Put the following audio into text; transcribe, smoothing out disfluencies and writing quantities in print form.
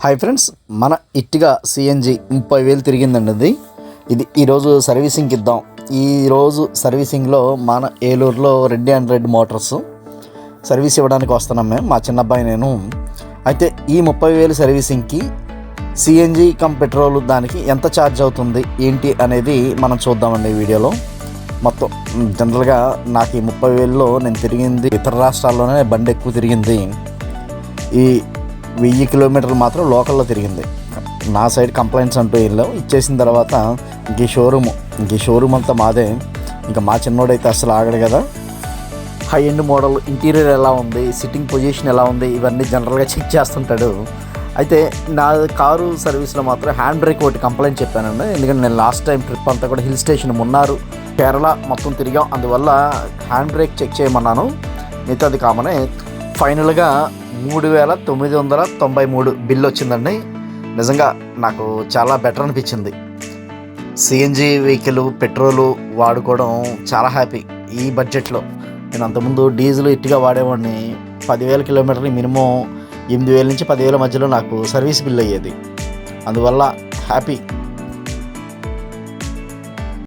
Hi friends, మన ఇట్టిగా CNG 30,000 తిరిగిందండి. ఇది ఈరోజు సర్వీసింగ్కి ఇద్దాం. ఈరోజు సర్వీసింగ్లో మన ఏలూరులో Reddy and Reddy Motors service ఇవ్వడానికి వస్తున్నాం మేము, మా చిన్నబ్బాయి నేను. అయితే ఈ 30,000 సర్వీసింగ్కి సిఎన్జి కమ్ పెట్రోల్ దానికి ఎంత ఛార్జ్ అవుతుంది ఏంటి అనేది మనం చూద్దామండి ఈ వీడియోలో. మొత్తం జనరల్గా నాకు ఈ 30,000లో నేను తిరిగింది ఇతర రాష్ట్రాల్లోనే బండి ఎక్కువ తిరిగింది. ఈ 1000 కిలోమీటర్లు మాత్రం లోకల్లో తిరిగింది. నా సైడ్ కంప్లైంట్స్ అంటూ వెళ్ళాం. ఇచ్చేసిన తర్వాత ఇంక ఈ షోరూమ్ అంతా మాదే. ఇంకా మా చిన్నోడైతే అసలు ఆగడు కదా. హై ఎండ్ మోడల్, ఇంటీరియర్ ఎలా ఉంది, సిట్టింగ్ పొజిషన్ ఎలా ఉంది, ఇవన్నీ జనరల్గా చెక్ చేస్తుంటాడు. అయితే నా కారు సర్వీస్లో మాత్రం హ్యాండ్ బ్రేక్ ఒకటి కంప్లైంట్ చెప్పానండి. ఎందుకంటే నేను లాస్ట్ టైం ట్రిప్ అంతా కూడా హిల్ స్టేషన్ మున్నారు, కేరళ మొత్తం తిరిగాం. అందువల్ల హ్యాండ్ బ్రేక్ చెక్ చేయమన్నాను. మిగతాది కామనే. ఫైనల్గా 3,993 బిల్ వచ్చిందండి. నిజంగా నాకు చాలా బెటర్ అనిపించింది. సిఎన్జి వెహికల్ పెట్రోలు వాడుకోవడం చాలా హ్యాపీ ఈ బడ్జెట్లో. నేను అంతకుముందు డీజిల్ ఇట్టిగా వాడేవాడిని. 10,000 కిలోమీటర్లు మినిమం 8,000 నుంచి 10,000 మధ్యలో నాకు సర్వీస్ బిల్ అయ్యేది. అందువల్ల హ్యాపీ.